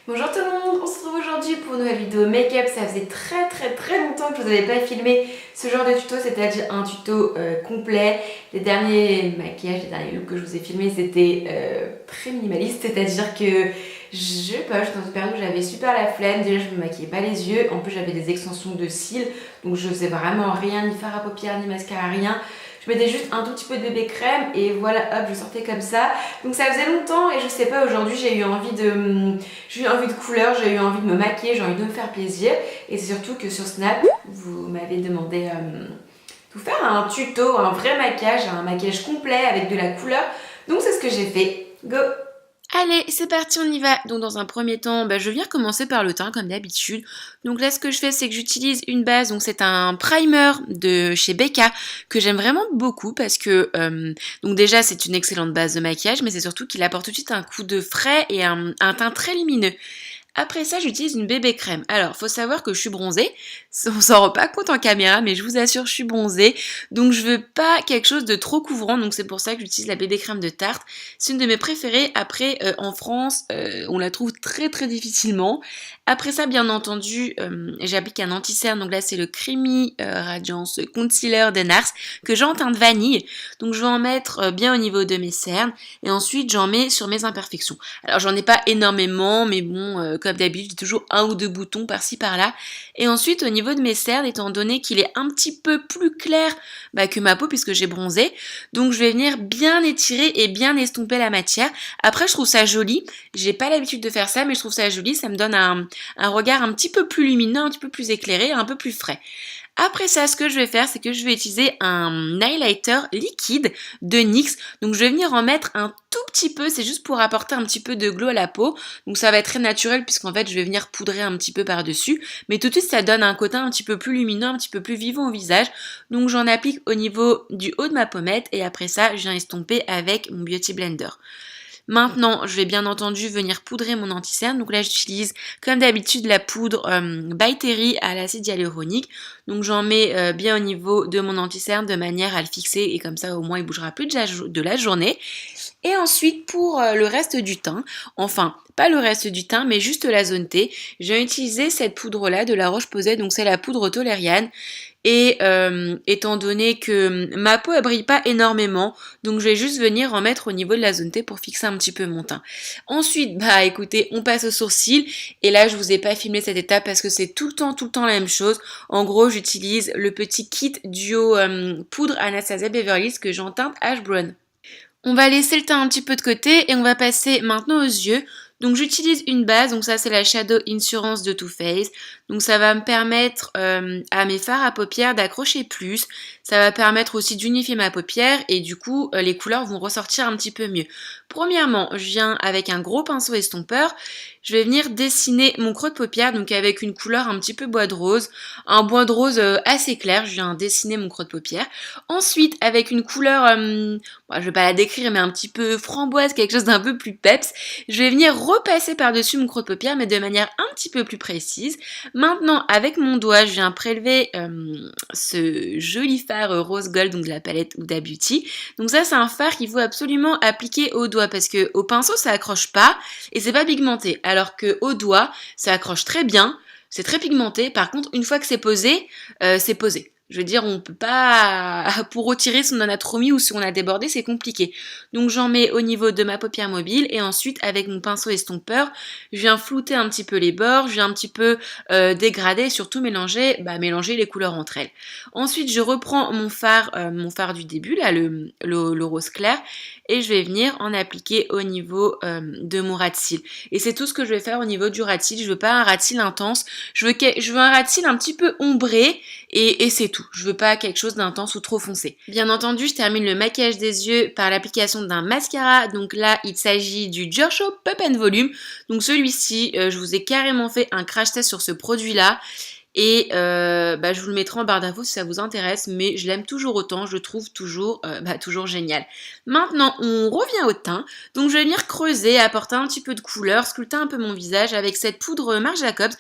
Bonjour tout le monde, on se retrouve aujourd'hui pour une nouvelle vidéo make-up. Ça faisait très longtemps que je vous avais pas filmé ce genre de tuto, c'est-à-dire un tuto complet. Les derniers maquillages, les derniers looks que je vous ai filmés, c'était très minimaliste, c'est-à-dire que je sais pas, j'étais dans une période où j'avais super la flemme. Déjà, je me maquillais pas les yeux, en plus j'avais des extensions de cils, donc je faisais vraiment rien, ni fard à paupières, ni mascara, rien. Je mettais juste un tout petit peu de bébé crème et voilà, hop, je sortais comme ça. Donc ça faisait longtemps et je sais pas, aujourd'hui j'ai eu envie de couleur, j'ai eu envie de me maquiller, j'ai envie de me faire plaisir. Et c'est surtout que sur Snap, vous m'avez demandé de vous faire un tuto, un vrai maquillage, un maquillage complet avec de la couleur. Donc c'est ce que j'ai fait. Go! Allez, c'est parti, on y va. Donc dans un premier temps, je viens commencer par le teint comme d'habitude. Donc là, ce que je fais, c'est que j'utilise une base. Donc c'est un primer de chez Becca que j'aime vraiment beaucoup parce que donc déjà c'est une excellente base de maquillage, mais c'est surtout qu'il apporte tout de suite un coup de frais et un teint très lumineux. Après ça, j'utilise une bébé crème. Alors, faut savoir que je suis bronzée. On s'en rend pas compte en caméra, mais je vous assure, je suis bronzée. Donc, je veux pas quelque chose de trop couvrant. Donc, c'est pour ça que j'utilise la bébé crème de Tarte. C'est une de mes préférées. Après, en France, on la trouve très difficilement. Après ça, bien entendu, j'applique un anti-cerne. Donc là, c'est le Creamy Radiance Concealer de NARS que j'ai en teinte vanille. Donc, je vais en mettre bien au niveau de mes cernes. Et ensuite, j'en mets sur mes imperfections. Alors, j'en ai pas énormément, mais bon, comme d'habitude, j'ai toujours un ou deux boutons par-ci par-là. Et ensuite, au niveau de mes cernes, étant donné qu'il est un petit peu plus clair que ma peau, puisque j'ai bronzé, donc je vais venir bien étirer et bien estomper la matière. Après, je trouve ça joli. J'ai pas l'habitude de faire ça, mais je trouve ça joli. Ça me donne un regard un petit peu plus lumineux, un petit peu plus éclairé, un peu plus frais. Après ça, ce que je vais faire, c'est que je vais utiliser un highlighter liquide de NYX. Donc je vais venir en mettre un tout petit peu, c'est juste pour apporter un petit peu de glow à la peau. Donc ça va être très naturel puisqu'en fait je vais venir poudrer un petit peu par-dessus. Mais tout de suite ça donne un côté un petit peu plus lumineux, un petit peu plus vivant au visage. Donc j'en applique au niveau du haut de ma pommette et après ça je viens estomper avec mon Beauty Blender. Maintenant, je vais bien entendu venir poudrer mon anti-cerne. Donc là, j'utilise comme d'habitude la poudre By Terry à l'acide hyaluronique. Donc j'en mets bien au niveau de mon anti-cerne de manière à le fixer et comme ça au moins il bougera plus de la journée. Et ensuite pour le reste du teint, enfin pas le reste du teint mais juste la zone T, j'ai utilisé cette poudre là de la Roche-Posay, donc c'est la poudre Toleriane. Et étant donné que ma peau elle brille pas énormément, donc je vais juste venir en mettre au niveau de la zone T pour fixer un petit peu mon teint. Ensuite, écoutez, on passe aux sourcils. Et là, je vous ai pas filmé cette étape parce que c'est tout le temps la même chose. En gros, j'utilise le petit kit duo poudre Anastasia Beverly Hills que j'ai en teinte Ash Brown. On va laisser le teint un petit peu de côté et on va passer maintenant aux yeux. Donc j'utilise une base, donc ça c'est la Shadow Insurance de Too Faced. Donc ça va me permettre à mes fards à paupières d'accrocher plus. Ça va permettre aussi d'unifier ma paupière et du coup les couleurs vont ressortir un petit peu mieux. Premièrement, je viens avec un gros pinceau estompeur. Je vais venir dessiner mon creux de paupière, donc avec une couleur un petit peu bois de rose. Un bois de rose assez clair, je viens dessiner mon creux de paupière. Ensuite, avec une couleur, je vais pas la décrire, mais un petit peu framboise, quelque chose d'un peu plus peps, je vais venir repasser par-dessus mon creux de paupière, mais de manière un petit peu plus précise. Maintenant, avec mon doigt, je viens prélever ce joli fard rose gold, donc de la palette Huda Beauty. Donc ça, c'est un fard qu'il faut absolument appliquer au doigt, parce que au pinceau, ça accroche pas, et c'est pas pigmenté. Alors que au doigt, ça accroche très bien, c'est très pigmenté. Par contre, une fois que c'est posé, c'est posé. Je veux dire, on peut pas, pour retirer son anatomie ou si on a débordé, c'est compliqué. Donc j'en mets au niveau de ma paupière mobile et ensuite avec mon pinceau estompeur, je viens flouter un petit peu les bords, je viens un petit peu dégrader et surtout mélanger les couleurs entre elles. Ensuite, je reprends mon fard du début, là, le rose clair, et je vais venir en appliquer au niveau de mon ras de cils. Et c'est tout ce que je vais faire au niveau du ras de cils. Je veux pas un ras de cils intense, je veux un ras de cils un petit peu ombré et c'est tout. Je veux pas quelque chose d'intense ou trop foncé. Bien entendu, je termine le maquillage des yeux par l'application d'un mascara. Donc là, il s'agit du Dior Show Pop and Volume. Donc celui-ci, je vous ai carrément fait un crash test sur ce produit-là. Et je vous le mettrai en barre d'infos si ça vous intéresse, mais je l'aime toujours autant, je le trouve toujours génial. Maintenant, on revient au teint, donc je vais venir creuser, apporter un petit peu de couleur, sculpter un peu mon visage avec cette poudre Marc Jacobs.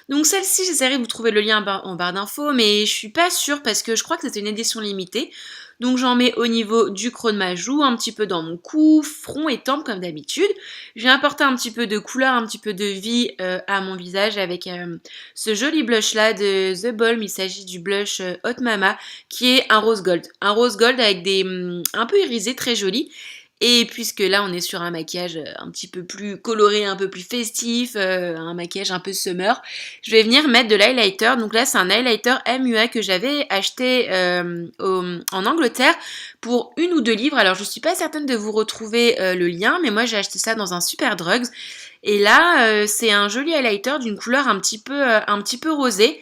Donc celle-ci, j'essaierai de vous trouver le lien en barre d'infos, mais je suis pas sûre parce que je crois que c'était une édition limitée. Donc j'en mets au niveau du creux de ma joue, un petit peu dans mon cou, front et tempes comme d'habitude. J'ai apporté un petit peu de couleur, un petit peu de vie à mon visage avec ce joli blush là de The Balm. Il s'agit du blush Hot Mama qui est un rose gold. Un rose gold avec des un peu irisé, très joli. Et puisque là on est sur un maquillage un petit peu plus coloré, un peu plus festif, un maquillage un peu summer, je vais venir mettre de l'highlighter. Donc là c'est un highlighter MUA que j'avais acheté en Angleterre pour 1 ou 2 livres. Alors je suis pas certaine de vous retrouver le lien, mais moi j'ai acheté ça dans un Superdrugs. Et là c'est un joli highlighter d'une couleur un petit peu rosée.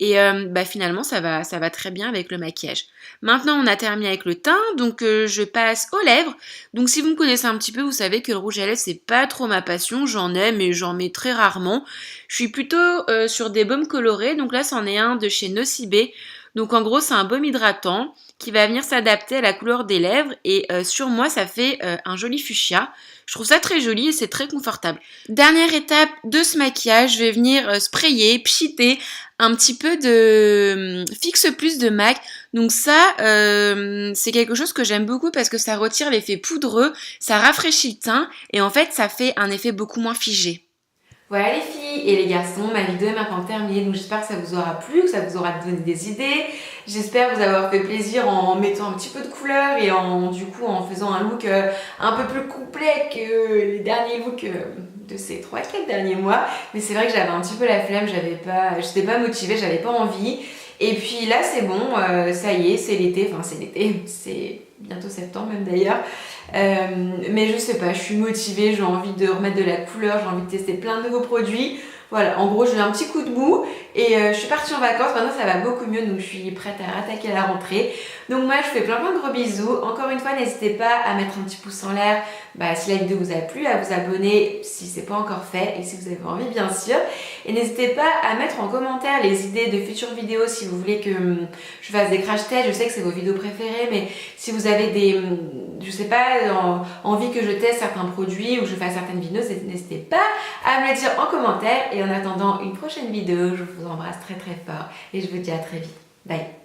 Et finalement, ça va très bien avec le maquillage. Maintenant, on a terminé avec le teint, donc je passe aux lèvres. Donc si vous me connaissez un petit peu, vous savez que le rouge à lèvres, c'est pas trop ma passion. J'en ai, mais j'en mets très rarement. Je suis plutôt sur des baumes colorés. Donc là, c'en est un de chez Nocibé. Donc en gros, c'est un baume hydratant qui va venir s'adapter à la couleur des lèvres. Et sur moi, ça fait un joli fuchsia. Je trouve ça très joli et c'est très confortable. Dernière étape de ce maquillage, je vais venir sprayer, pchiter un petit peu de Fix Plus de MAC. Donc ça, c'est quelque chose que j'aime beaucoup parce que ça retire l'effet poudreux, ça rafraîchit le teint et en fait, ça fait un effet beaucoup moins figé. Voilà les filles et les garçons, ma vidéo est maintenant terminée, donc j'espère que ça vous aura plu, que ça vous aura donné des idées. J'espère vous avoir fait plaisir en mettant un petit peu de couleur et en faisant un look un peu plus complet que les derniers looks de ces 3-4 derniers mois. Mais c'est vrai que j'avais un petit peu la flemme, j'étais pas motivée, j'avais pas envie. Et puis là c'est bon, ça y est, c'est l'été, c'est bientôt septembre même d'ailleurs. Mais je sais pas, je suis motivée, j'ai envie de remettre de la couleur, j'ai envie de tester plein de nouveaux produits. Voilà, en gros j'ai eu un petit coup de mou et je suis partie en vacances, maintenant ça va beaucoup mieux, donc je suis prête à attaquer la rentrée. Donc moi je vous fais plein de gros bisous. Encore une fois, n'hésitez pas à mettre un petit pouce en l'air si la vidéo vous a plu, à vous abonner si c'est pas encore fait et si vous avez envie bien sûr. Et n'hésitez pas à mettre en commentaire les idées de futures vidéos si vous voulez que je fasse des crash tests. Je sais que c'est vos vidéos préférées, mais si vous avez je sais pas, envie que je teste certains produits ou que je fasse certaines vidéos, n'hésitez pas à me le dire en commentaire. Et en attendant une prochaine vidéo, je vous embrasse très très fort et je vous dis à très vite. Bye.